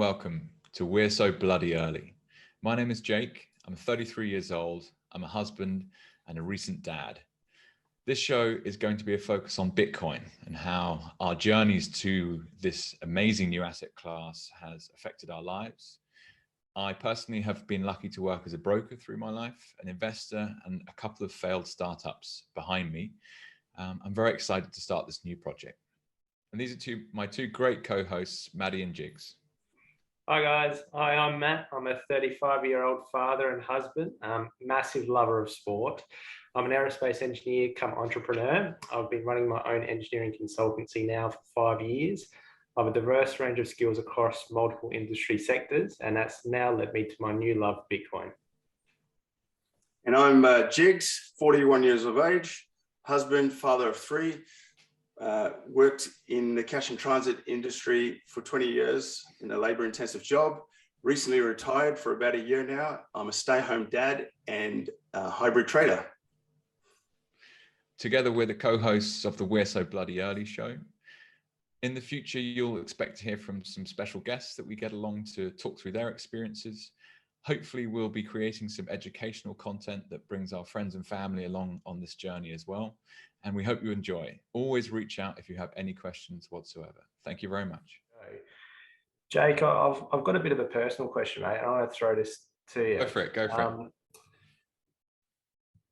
welcome to We're So Bloody Early. My name is Jake. I'm 33 years old. I'm a husband and a recent dad. This show is going to be a focus on Bitcoin and how our journeys to this amazing new asset class has affected our lives. I personally have been lucky to work as a broker through my life, an investor, and a couple of failed startups behind me. I'm very excited to start this new project. And these are my two great co-hosts, Matty and Jigs. Hi guys, I'm Matt. I'm a 35-year-old father and husband, massive lover of sport. I'm an aerospace engineer come entrepreneur. I've been running my own engineering consultancy now for 5 years. I have a diverse range of skills across multiple industry sectors, and that's now led me to my new love, Bitcoin. And I'm Jigs, 41 years of age, husband, father of three. Worked in the cash and transit industry for 20 years in a labor-intensive job. Recently retired for about a year now. I'm a stay-home dad and a hybrid trader. Together, we're the co-hosts of the We're So Bloody Early show. In the future, you'll expect to hear from some special guests that we get along to talk through their experiences. Hopefully, we'll be creating some educational content that brings our friends and family along on this journey as well. And we hope you enjoy. Always reach out if you have any questions whatsoever. Thank you very much. Jake, I've got a bit of a personal question, mate. I want to throw this to you. Go for it. Go for it.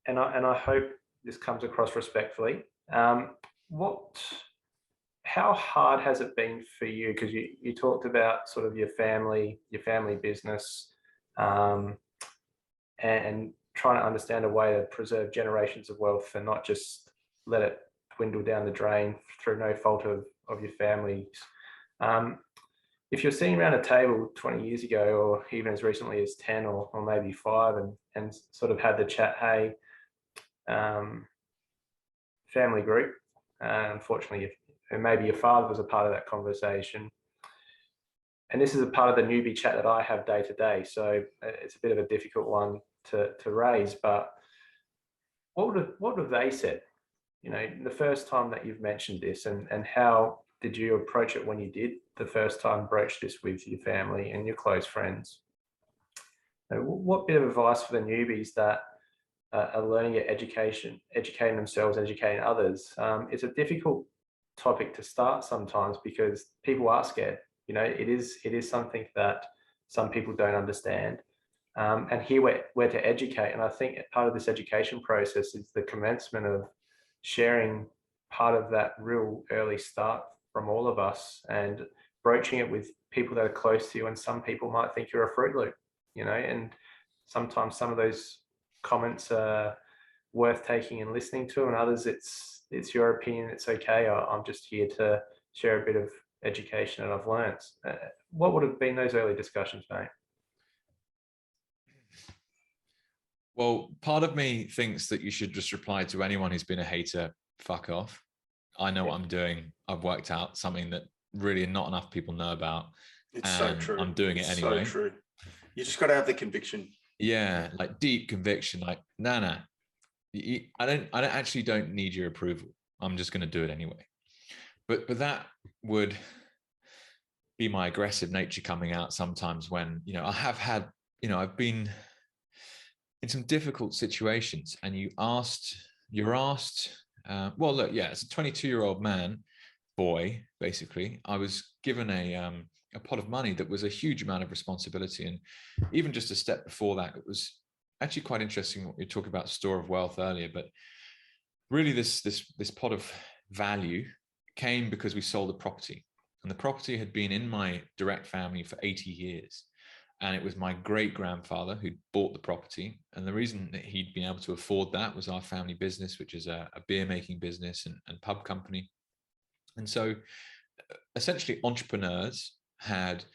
And I hope this comes across respectfully. How hard has it been for you? Because you talked about sort of your family business, and trying to understand a way to preserve generations of wealth and not just let it dwindle down the drain through no fault of your family. If you're sitting around a table 20 years ago, or even as recently as 10 or maybe 5, and sort of had the chat, hey, family group, unfortunately, and maybe your father was a part of that conversation. And this is a part of the newbie chat that I have day to day. So it's a bit of a difficult one to raise, but what have they said? You know, the first time that you've mentioned this, and how did you approach it when you did the first time broach this with your family and your close friends? What bit of advice for the newbies that are learning your educating themselves, educating others? It's a difficult topic to start sometimes because people are scared. You know, it is something that some people don't understand. And here we're to educate. And I think part of this education process is the commencement of sharing part of that real early start from all of us and broaching it with people that are close to you. And some people might think you're a Fruit Loop, you know, and sometimes some of those comments are worth taking and listening to, and others it's your opinion, it's okay. I'm just here to share a bit of education that I've learned. What would have been those early discussions, mate? Well, part of me thinks that you should just reply to anyone who's been a hater, fuck off. I know what I'm doing. I've worked out something that really not enough people know about. It's so true. I'm doing it anyway. So true. You just got to have the conviction. Yeah, like deep conviction. Like, nah. I don't need your approval. I'm just going to do it anyway. But that would be my aggressive nature coming out sometimes when, you know, I have had, you know, I've been in some difficult situations, and you're asked, well, look, yeah, as a 22-year-old boy, basically, I was given a pot of money that was a huge amount of responsibility. And even just a step before that, it was actually quite interesting what you talked about store of wealth earlier, but really this pot of value came because we sold a property, and the property had been in my direct family for 80 years. And it was my great-grandfather who bought the property. And the reason that he'd been able to afford that was our family business, which is a beer-making business and pub company. And so essentially entrepreneurs had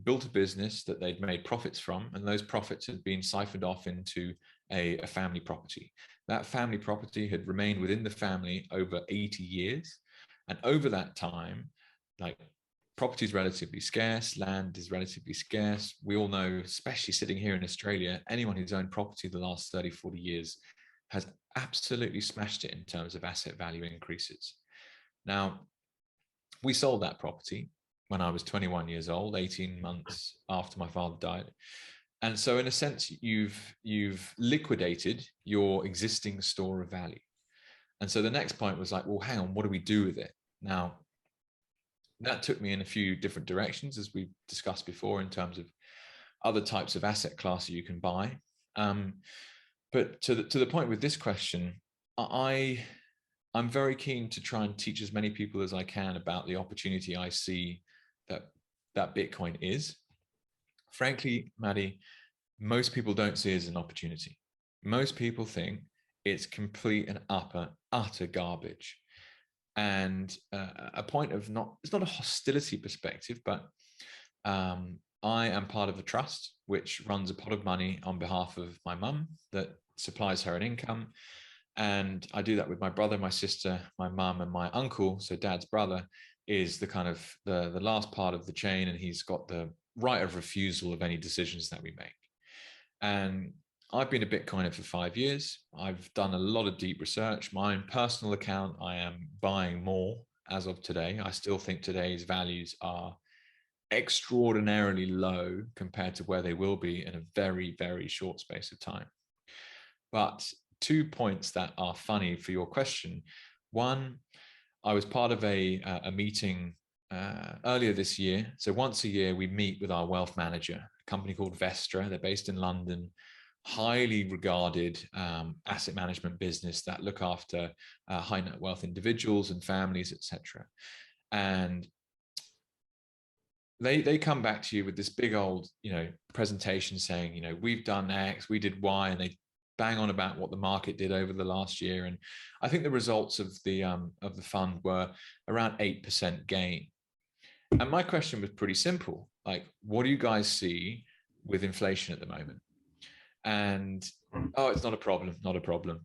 built a business that they'd made profits from, and those profits had been siphoned off into a family property. That family property had remained within the family over 80 years. And over that time, like, property is relatively scarce, land is relatively scarce. We all know, especially sitting here in Australia, anyone who's owned property the last 30, 40 years has absolutely smashed it in terms of asset value increases. Now, we sold that property when I was 21 years old, 18 months after my father died. And so in a sense, you've liquidated your existing store of value. And so the next point was like, well, hang on, what do we do with it? Now, that took me in a few different directions, as we've discussed before, in terms of other types of asset classes you can buy. But to the point with this question, I'm very keen to try and teach as many people as I can about the opportunity I see that Bitcoin is. Frankly, Matty, most people don't see it as an opportunity. Most people think it's complete and utter garbage. And a point of it's not a hostility perspective, but I am part of a trust which runs a pot of money on behalf of my mum that supplies her an income. And I do that with my brother, my sister, my mum, and my uncle. So dad's brother is the kind of the last part of the chain, and he's got the right of refusal of any decisions that we make. And I've been a Bitcoiner for 5 years. I've done a lot of deep research. My own personal account, I am buying more as of today. I still think today's values are extraordinarily low compared to where they will be in a very, very short space of time. But 2 points that are funny for your question. One, I was part of a meeting earlier this year. So once a year, we meet with our wealth manager, a company called Vestra. They're based in London, highly regarded asset management business that look after high net wealth individuals and families, etc. And they come back to you with this big old, presentation saying, we've done X, we did Y, and they bang on about what the market did over the last year. And I think the results of the fund were around 8% gain. And my question was pretty simple. Like, what do you guys see with inflation at the moment? And, oh, it's not a problem, not a problem.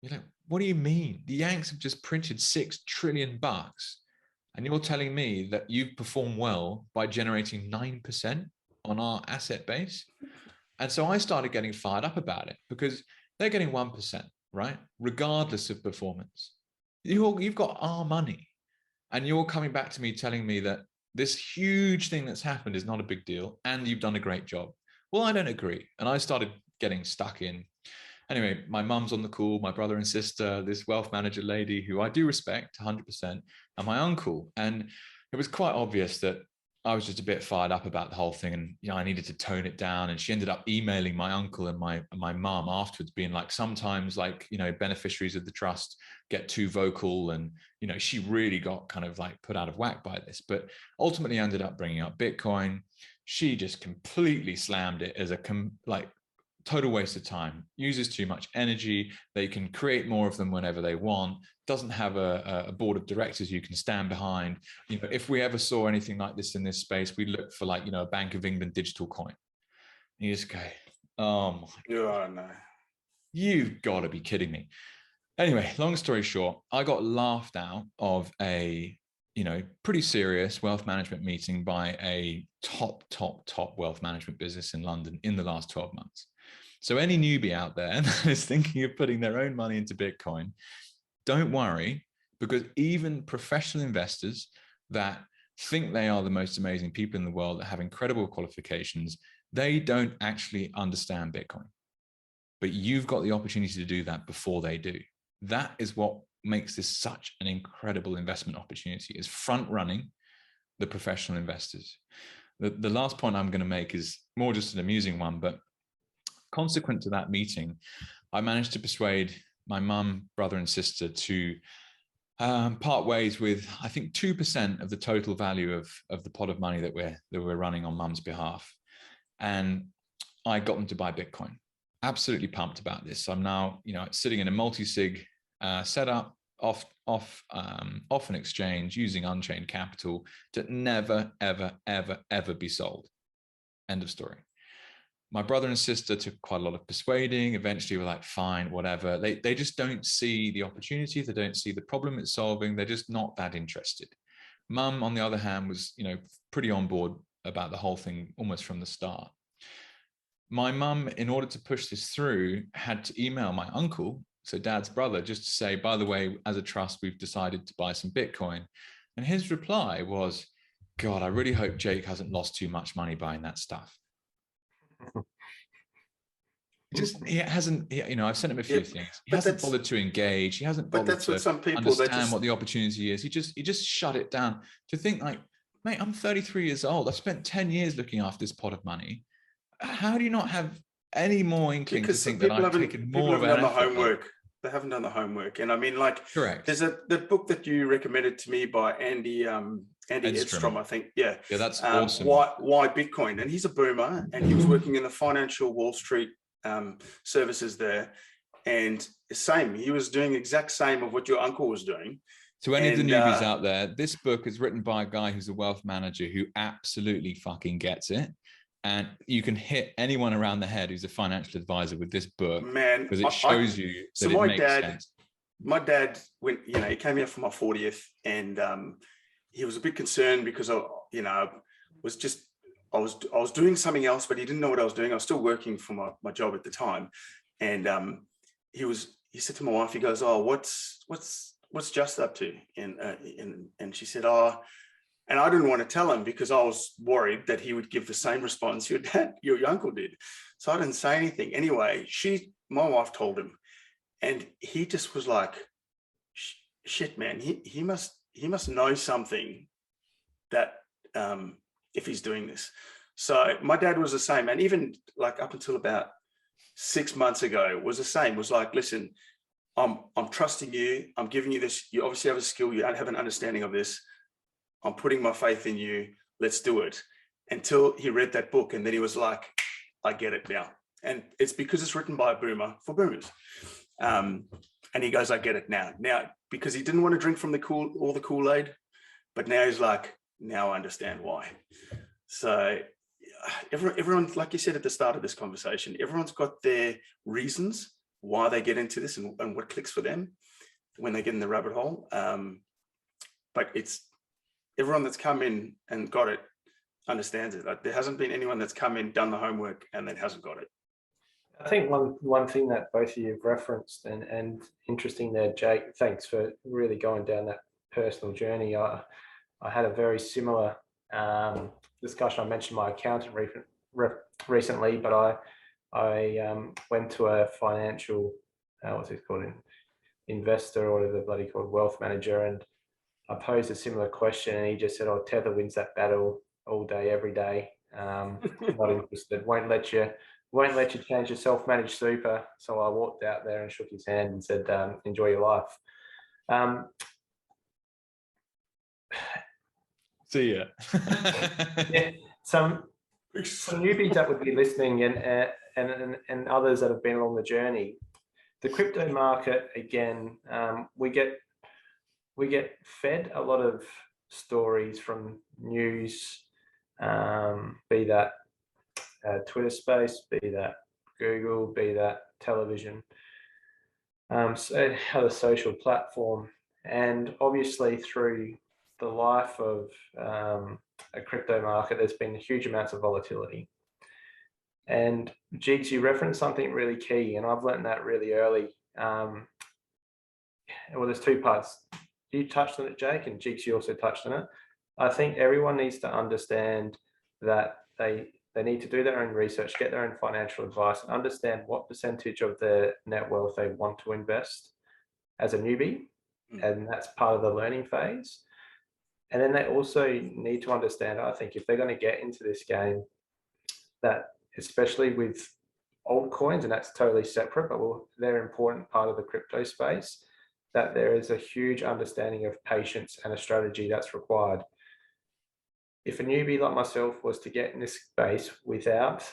You're like, what do you mean? The Yanks have just printed $6 trillion. And you're telling me that you've performed well by generating 9% on our asset base? And so I started getting fired up about it, because they're getting 1%, right? Regardless of performance. You've got our money, and you're coming back to me telling me that this huge thing that's happened is not a big deal and you've done a great job. Well, I don't agree. And I started getting stuck in. Anyway, my mum's on the call, my brother and sister, this wealth manager lady who I do respect 100%, and my uncle. And it was quite obvious that I was just a bit fired up about the whole thing, and I needed to tone it down. And she ended up emailing my uncle and my mum afterwards, being like, sometimes beneficiaries of the trust get too vocal, and she really got kind of like put out of whack by this. But ultimately ended up bringing up Bitcoin. She just completely slammed it as a total waste of time, uses too much energy. They can create more of them whenever they want, doesn't have a board of directors you can stand behind. If we ever saw anything like this in this space, we look for a Bank of England digital coin. And you just go, oh my God, no. You've got to be kidding me. Anyway, long story short, I got laughed out of a pretty serious wealth management meeting by a top wealth management business in London in the last 12 months. So any newbie out there that is thinking of putting their own money into Bitcoin, don't worry, because even professional investors that think they are the most amazing people in the world, that have incredible qualifications, they don't actually understand Bitcoin. But you've got the opportunity to do that before they do. That is what makes this such an incredible investment opportunity, is front running the professional investors. The last point I'm going to make is more just an amusing one, but consequent to that meeting, I managed to persuade my mum, brother, and sister to part ways with, I think, 2% of the total value of the pot of money that we're running on mum's behalf. And I got them to buy Bitcoin. Absolutely pumped about this. So I'm now, sitting in a multi-sig setup off an exchange using Unchained Capital to never, ever, ever, ever be sold. End of story. My brother and sister took quite a lot of persuading. Eventually, we're like, fine, whatever. They just don't see the opportunity. They don't see the problem it's solving. They're just not that interested. Mum, on the other hand, was pretty on board about the whole thing almost from the start. My mum, in order to push this through, had to email my uncle, so dad's brother, just to say, by the way, as a trust, we've decided to buy some Bitcoin. And his reply was, God, I really hope Jake hasn't lost too much money buying that stuff. He hasn't, you know, I've sent him a few things. He hasn't bothered to engage. He hasn't But bothered that's what to some people, understand what the opportunity is. He just shut it down. To think like, mate, I'm 33 years old. I've spent 10 years looking after this pot of money. How do you not have any more inkling to think that I've taken more of an done the effort? homework. They haven't done the homework. And I mean, like, correct. There's the book that you recommended to me by Andy Edstrom, I think. Yeah. Yeah, that's awesome. Why Bitcoin? And he's a boomer, and he was working in the financial Wall Street services there. And same, he was doing exact same of what your uncle was doing. To any of the newbies out there, this book is written by a guy who's a wealth manager who absolutely fucking gets it. And you can hit anyone around the head who's a financial advisor with this book, man, because it shows you that it makes sense. My dad, when he came here for my 40th, and he was a bit concerned because I was doing something else, but he didn't know what I was doing. I was still working for my job at the time, and he said to my wife, he goes, "Oh, what's Just up to?" And she said, "Oh." And I didn't want to tell him because I was worried that he would give the same response your uncle did. So I didn't say anything. Anyway, my wife told him, and he just was like, "Shit, man, he must know something that if he's doing this." So my dad was the same, and even like up until about 6 months ago was the same. Was like, "Listen, I'm trusting you. I'm giving you this. You obviously have a skill. You have an understanding of this. I'm putting my faith in you. Let's do it." Until he read that book, and then he was like, "I get it now." And it's because it's written by a boomer for boomers. And he goes, "I get it now." Now, because he didn't want to drink from all the Kool-Aid, but now he's like, "Now I understand why." So everyone, like you said at the start of this conversation, everyone's got their reasons why they get into this and what clicks for them when they get in the rabbit hole. But it's everyone that's come in and got it understands it. Like, there hasn't been anyone that's come in, done the homework, and then hasn't got it. I think one thing that both of you have referenced and interesting there, Jake, thanks for really going down that personal journey. I had a very similar discussion. I mentioned my accountant recently, but I went to a financial, what's it called, investor, or whatever bloody called, wealth manager, and I posed a similar question, and he just said, "Oh, Tether wins that battle all day, every day. Not interested. Won't let you change your self-managed super." So I walked out there and shook his hand and said, "Enjoy your life." See ya. Yeah, some newbies that would be listening, and others that have been along the journey. The crypto market, again, we get fed a lot of stories from news, be that Twitter space, be that Google, be that television, so other social platform, and obviously through the life of a crypto market, there's been huge amounts of volatility. And Jigs, you referenced something really key, and I've learned that really early. Well, there's two parts. You touched on it, Jake, and Jigs, you also touched on it. I think everyone needs to understand that they need to do their own research, get their own financial advice, and understand what percentage of their net wealth they want to invest as a newbie. And that's part of the learning phase. And then they also need to understand, I think, if they're going to get into this game, that especially with altcoins, and that's totally separate, but they're an important part of the crypto space, that there is a huge understanding of patience and a strategy that's required. If a newbie like myself was to get in this space without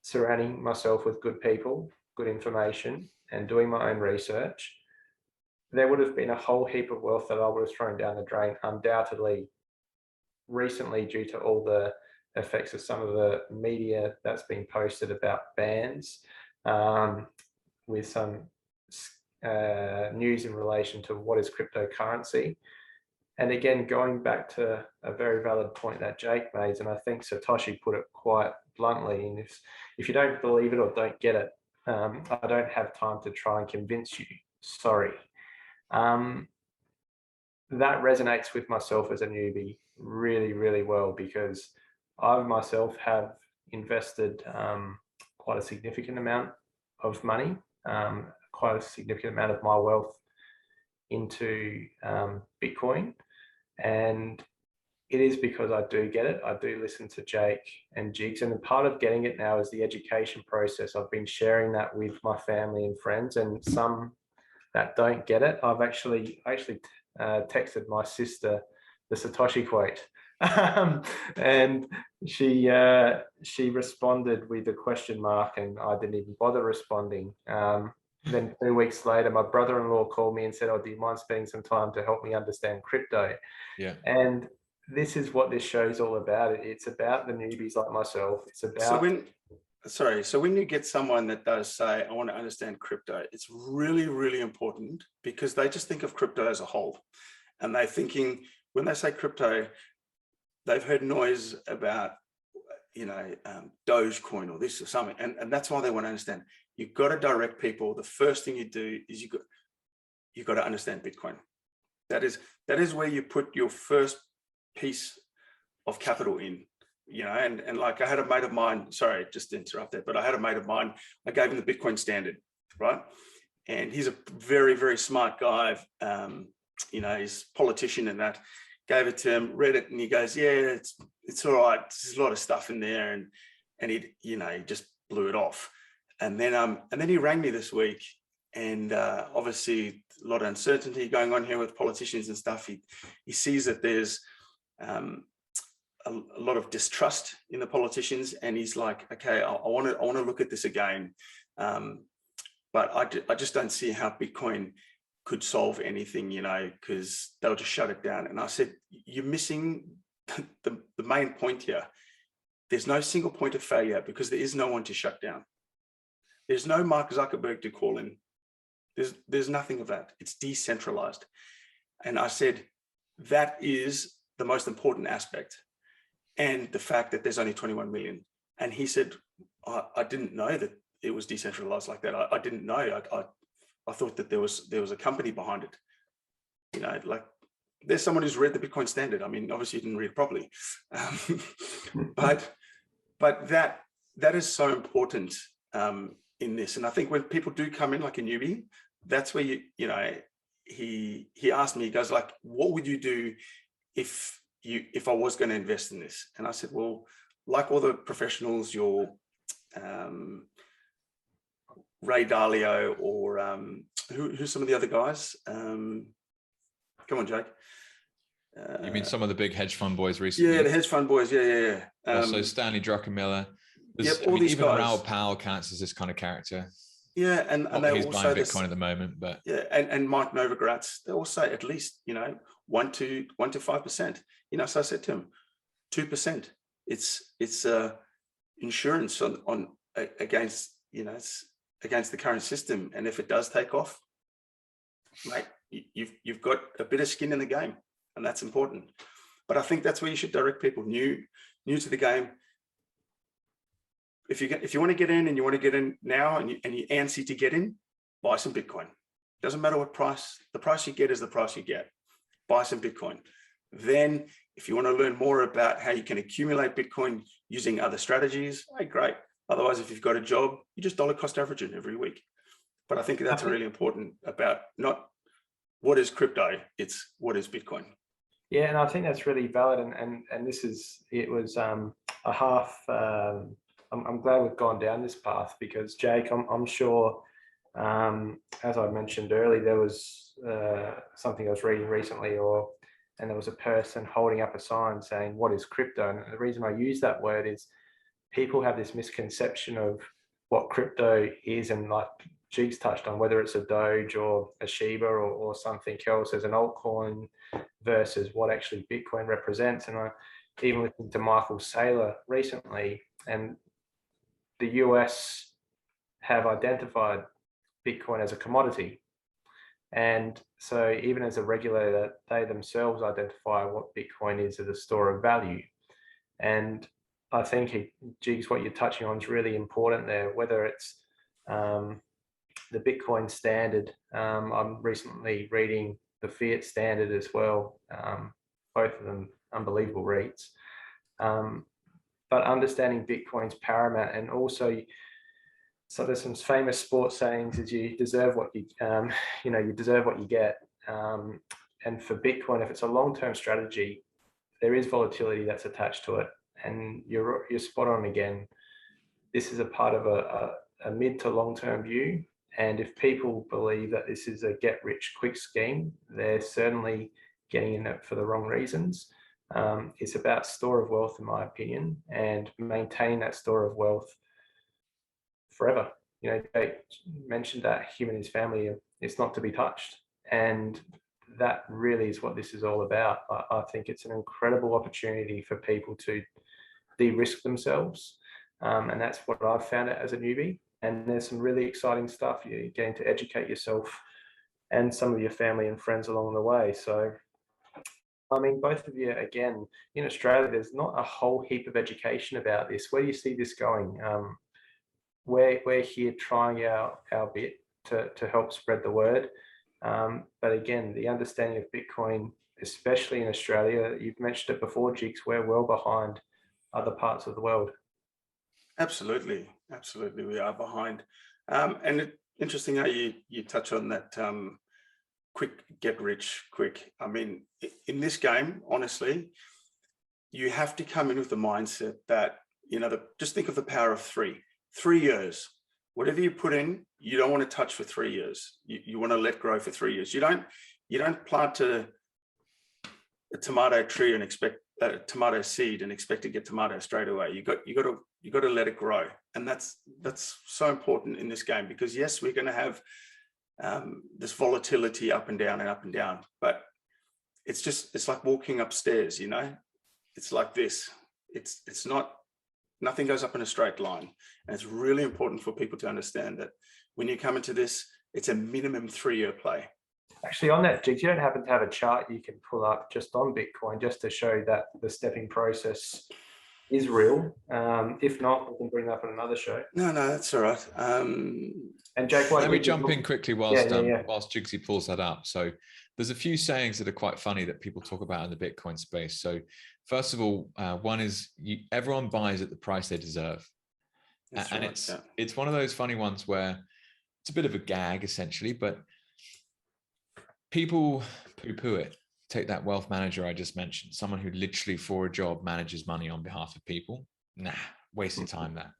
surrounding myself with good people, good information, and doing my own research, there would have been a whole heap of wealth that I would have thrown down the drain, undoubtedly, recently, due to all the effects of some of the media that's been posted about bans, with some news in relation to what is cryptocurrency. And again, going back to a very valid point that Jake made, and I think Satoshi put it quite bluntly, and if you don't believe it or don't get it, I don't have time to try and convince you. Sorry. that resonates with myself as a newbie really, really well, because I myself have invested quite a significant amount of money, quite a significant amount of my wealth into Bitcoin. And it is because I do get it. I do listen to Jake and Jigs, and part of getting it now is the education process. I've been sharing that with my family and friends, and some that don't get it. I actually texted my sister the Satoshi quote, and she responded with a question mark, and I didn't even bother responding. Then 2 weeks later, my brother-in-law called me and said, "Oh, do you mind spending some time to help me understand crypto?" Yeah. And this is what this show's all about. It's about the newbies like myself. It's about. So when you get someone that does say, "I want to understand crypto," it's really, really important, because they just think of crypto as a whole. And they're thinking, when they say crypto, they've heard noise about, Dogecoin or this or something. And that's why they want to understand. You've got to direct people. The first thing you do is you've got to understand Bitcoin. That is where you put your first piece of capital in, and like I had a mate of mine, sorry, just to interrupt that, but I had a mate of mine, I gave him the Bitcoin standard, right? And he's a very, very smart guy. He's a politician, and that, gave it to him, read it, and he goes, "Yeah, it's all right. There's a lot of stuff in there." And he just blew it off. And then he rang me this week, and obviously a lot of uncertainty going on here with politicians and stuff. He sees that there's a lot of distrust in the politicians, and he's like, "Okay, I want to look at this again, but I just don't see how Bitcoin could solve anything, because they'll just shut it down." And I said, "You're missing the main point here. There's no single point of failure, because there is no one to shut down. There's no Mark Zuckerberg to call in. There's nothing of that. It's decentralized." And I said, that is the most important aspect. And the fact that there's only 21 million. And he said, I didn't know that it was decentralized like that. I didn't know. I thought that there was a company behind it. Like, there's someone who's read the Bitcoin standard. I mean, obviously you didn't read it properly. But that is so important in this. And I think when people do come in like a newbie, that's where he asked me, he goes like, "What would you do if I was going to invest in this?" And I said, well, like all the professionals, your Ray Dalio, or who's some of the other guys? Come on, Jake. You mean some of the big hedge fund boys recently? Yeah, the hedge fund boys. Yeah. So Stanley Druckenmiller. Yep, all these even guys. Raoul Powell counts as this kind of character. Yeah, and they he's all buying say Bitcoin at the moment, but yeah, and Mike Novogratz, they all say at least 1 to 5%. So I said to him, 2%. It's insurance on against against the current system, and if it does take off, mate, you've got a bit of skin in the game, and that's important. But I think that's where you should direct people new to the game. If you want to get in, and you want to get in now, and you're antsy to get in, buy some Bitcoin. Doesn't matter what price. The price you get is the price you get. Buy some Bitcoin. Then, if you want to learn more about how you can accumulate Bitcoin using other strategies, hey, great. Otherwise, if you've got a job, you just dollar cost average it every week. But I think that's really important about not what is crypto, it's what is Bitcoin. Yeah, and I think that's really valid. And it was a half. I'm glad we've gone down this path, because Jake, I'm sure, as I mentioned earlier, there was something I was reading recently, and there was a person holding up a sign saying, "What is crypto?" And the reason I use that word is people have this misconception of what crypto is, and like Jigs touched on, whether it's a Doge or a Shiba or something else as an altcoin versus what actually Bitcoin represents. And I even listened to Michael Saylor recently, and the US have identified Bitcoin as a commodity. And so even as a regulator, they themselves identify what Bitcoin is as a store of value. And I think, Jigs, what you're touching on is really important there, whether it's the Bitcoin standard. I'm recently reading the Fiat Standard as well. Both of them unbelievable reads. But understanding Bitcoin's paramount, and also, so there's some famous sports sayings: is you deserve what you, you deserve what you get. And for Bitcoin, if it's a long-term strategy, there is volatility that's attached to it. And you're spot on again. This is a part of a mid to long-term view. And if people believe that this is a get-rich-quick scheme, they're certainly getting in it for the wrong reasons. It's about store of wealth, in my opinion, and maintaining that store of wealth forever. They mentioned that him and his family, it's not to be touched. And that really is what this is all about. I think it's an incredible opportunity for people to de-risk themselves. And that's what I've found out as a newbie. And there's some really exciting stuff. You're getting to educate yourself and some of your family and friends along the way. So, I mean, both of you, again, in Australia, there's not a whole heap of education about this. Where do you see this going? We're here trying our bit to help spread the word. But again, the understanding of Bitcoin, especially in Australia, you've mentioned it before, Jigs, we're well behind other parts of the world. Absolutely, we are behind. And interesting how you touch on that quick get rich quick. I mean, in this game, honestly, you have to come in with the mindset that, just think of the power of 3 years. Whatever you put in, you don't want to touch for 3 years. You want to let grow for 3 years. You don't plant a tomato tree and expect a tomato seed and expect to get tomatoes straight away. You got to let it grow. And that's so important in this game, because yes, we're going to have this volatility up and down, but it's like walking upstairs, it's like this. It's not, nothing goes up in a straight line. And it's really important for people to understand that when you come into this, it's a minimum 3-year play. Actually, on that, Jigs, you don't happen to have a chart you can pull up just on Bitcoin, just to show that the stepping process is real? If not, we can bring that up on another show. No, that's all right. And Jake, let me jump in quickly whilst Jigsy pulls that up. So there's a few sayings that are quite funny that people talk about in the Bitcoin space. So first of all, one is everyone buys at the price they deserve. That's and right, it's one of those funny ones where it's a bit of a gag essentially, but people poo-poo it. Take that wealth manager I just mentioned, someone who literally for a job manages money on behalf of people. Nah, wasting time there.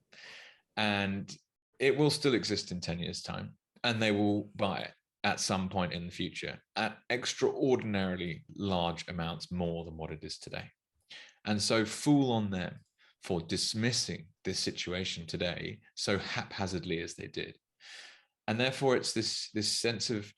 And it will still exist in 10 years' time, and they will buy it at some point in the future at extraordinarily large amounts more than what it is today. And so fool on them for dismissing this situation today so haphazardly as they did. And therefore it's this sense of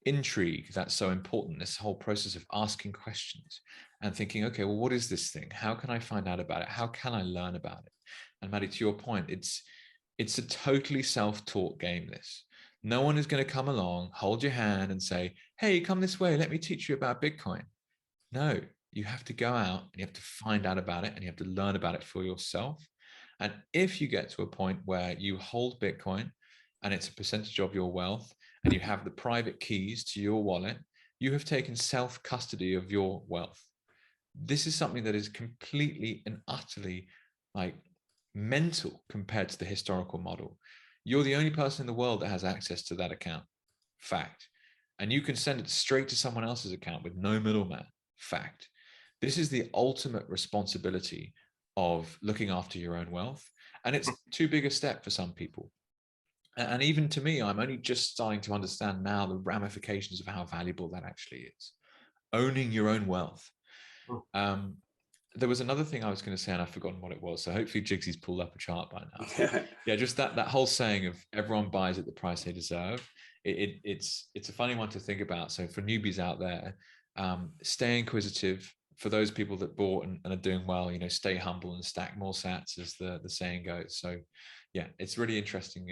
intrigue that's so important, this whole process of asking questions and thinking, okay, well, what is this thing? How can I find out about it? How can I learn about it? And Matty, to your point, it's a totally self-taught game, this. No one is going to come along, hold your hand and say, hey, come this way, let me teach you about Bitcoin. No, you have to go out and you have to find out about it and you have to learn about it for yourself. And if you get to a point where you hold Bitcoin and it's a percentage of your wealth and you have the private keys to your wallet, you have taken self-custody of your wealth. This is something that is completely and utterly mental compared to the historical model. You're the only person in the world that has access to that account. Fact. And you can send it straight to someone else's account with no middleman. Fact. This is the ultimate responsibility of looking after your own wealth. And it's too big a step for some people. And even to me, I'm only just starting to understand now the ramifications of how valuable that actually is. Owning your own wealth. There was another thing I was going to say, and I've forgotten what it was. So hopefully Jigsy's pulled up a chart by now. Yeah, just that whole saying of everyone buys at the price they deserve. It's a funny one to think about. So for newbies out there, stay inquisitive. For those people that bought and are doing well, stay humble and stack more sats, as the saying goes. So yeah, it's really interesting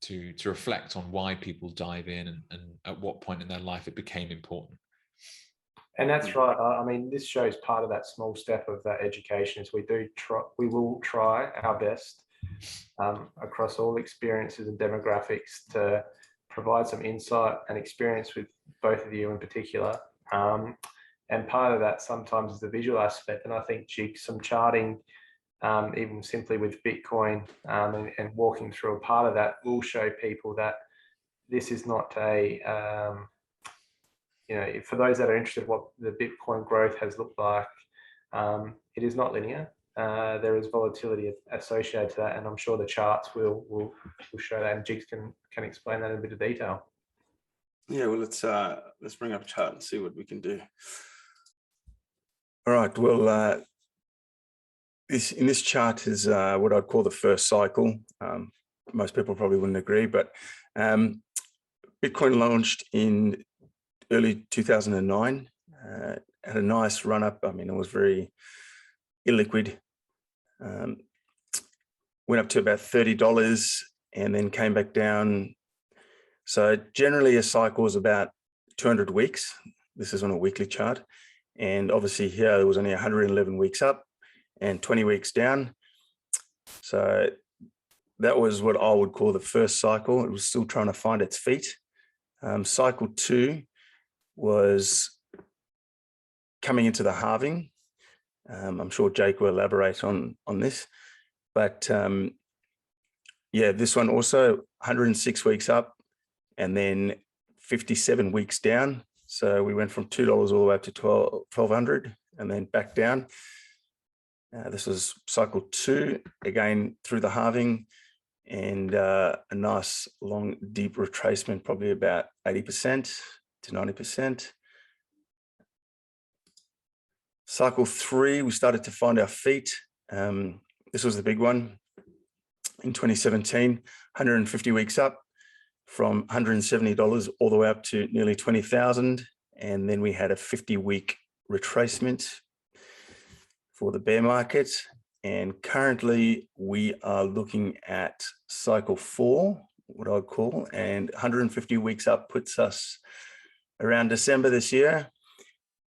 to reflect on why people dive in and at what point in their life it became important. And that's right. I mean, this shows part of that small step of that education is we will try our best across all experiences and demographics to provide some insight and experience with both of you in particular. And part of that sometimes is the visual aspect. And I think Jigs, some charting, even simply with Bitcoin, and walking through a part of that will show people that this is not a, for those that are interested what the Bitcoin growth has looked like, it is not linear. There is volatility associated to that, and I'm sure the charts will show that, and Jigs can explain that in a bit of detail. Yeah, well, let's bring up a chart and see what we can do. All right, well, in this chart is what I'd call the first cycle. Most people probably wouldn't agree, but Bitcoin launched in early 2009, had a nice run up. I mean, it was very illiquid. Went up to about $30 and then came back down. So generally a cycle is about 200 weeks. This is on a weekly chart. And obviously here there was only 111 weeks up and 20 weeks down. So that was what I would call the first cycle. It was still trying to find its feet. Cycle 2 was coming into the halving. I'm sure Jake will elaborate on this, but yeah, this one also 106 weeks up and then 57 weeks down. So we went from $2 all the way up to $1,200 and then back down. This was cycle 2, again through the halving, and a nice long deep retracement, probably about 80% to 90%. Cycle 3, we started to find our feet. This was the big one in 2017, 150 weeks up from $170 all the way up to nearly 20,000. And then we had a 50-week retracement for the bear market. And currently we are looking at cycle 4, what I'd call, and 150 weeks up puts us around December this year,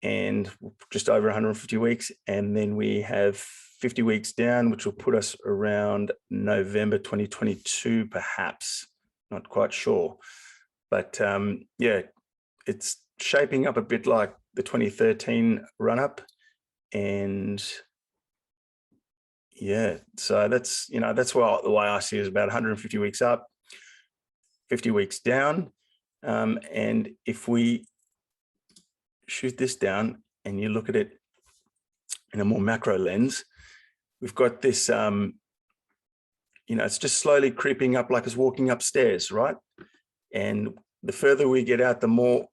and just over 150 weeks. And then we have 50 weeks down, which will put us around November 2022, perhaps, not quite sure. But yeah, it's shaping up a bit like the 2013 run up. And yeah, so that's, that's the way I see it, is about 150 weeks up, 50 weeks down. And if we shoot this down and you look at it in a more macro lens, we've got this, it's just slowly creeping up like it's walking upstairs, right? And the further we get out, the more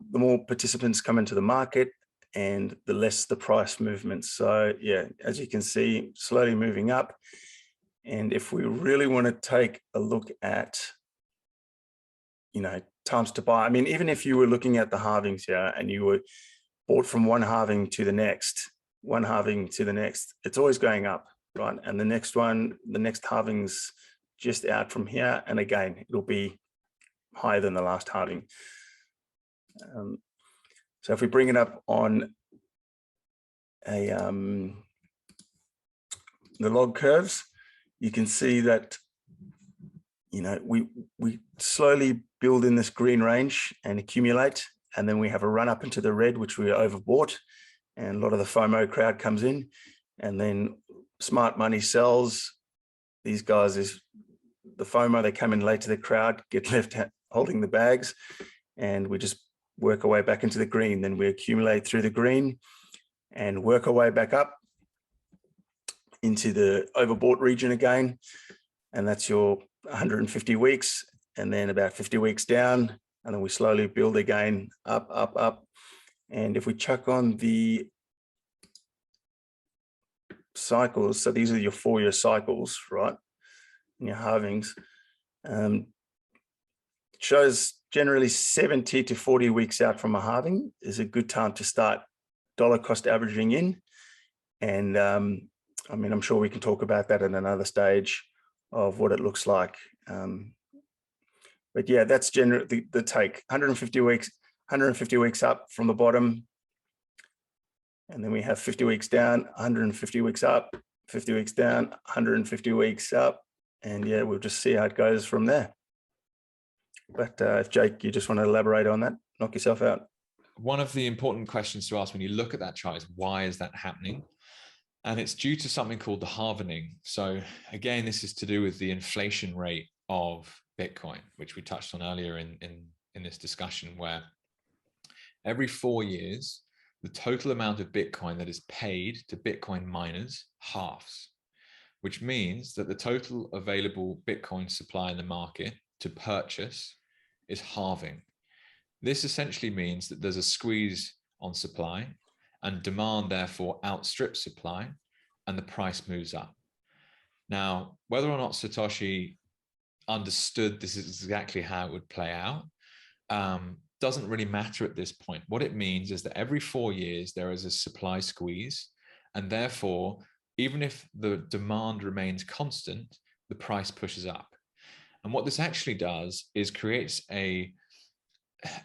participants come into the market and the less the price movement. So yeah, as you can see, slowly moving up. And if we really want to take a look at, times to buy, I mean, even if you were looking at the halvings here and you were bought from one halving to the next, it's always going up, right? And the next halving's just out from here. And again, it'll be higher than the last halving. So if we bring it up on the log curves, you can see that, we slowly build in this green range and accumulate. And then we have a run up into the red, which we overbought. And a lot of the FOMO crowd comes in, and then smart money sells. These guys the FOMO, they come in late to the crowd, get left holding the bags, and we just work our way back into the green. Then we accumulate through the green and work our way back up into the overbought region again. And that's your 150 weeks, and then about 50 weeks down. And then we slowly build again, up, up, up. And if we chuck on the cycles, so these are your 4-year cycles, right? And your halvings, shows generally 70 to 40 weeks out from a halving is a good time to start dollar cost averaging in. And I mean, I'm sure we can talk about that at another stage of what it looks like. But yeah, that's generally the take. 150 weeks up from the bottom. And then we have 50 weeks down, 150 weeks up, 50 weeks down, 150 weeks up. And yeah, we'll just see how it goes from there. But if Jake, you just want to elaborate on that, knock yourself out. One of the important questions to ask when you look at that chart is, why is that happening? And it's due to something called the halving. So again, this is to do with the inflation rate of Bitcoin, which we touched on earlier in this discussion, where every 4 years, the total amount of Bitcoin that is paid to Bitcoin miners halves, which means that the total available Bitcoin supply in the market to purchase is halving. This essentially means that there's a squeeze on supply, and demand therefore outstrips supply, and the price moves up. Now, whether or not Satoshi understood this is exactly how it would play out doesn't really matter at this point. What it means is that every 4 years there is a supply squeeze, and therefore, even if the demand remains constant, the price pushes up. And what this actually does is creates an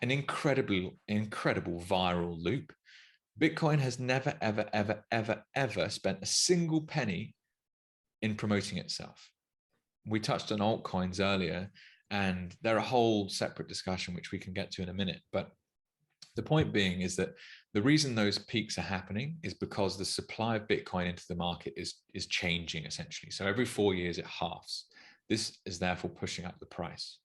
incredible viral loop. Bitcoin has never, ever spent a single penny in promoting itself. We touched on altcoins earlier, and they're a whole separate discussion, which we can get to in a minute. But the point being is that the reason those peaks are happening is because the supply of Bitcoin into the market is changing essentially. So every 4 years it halves. This is therefore pushing up the price.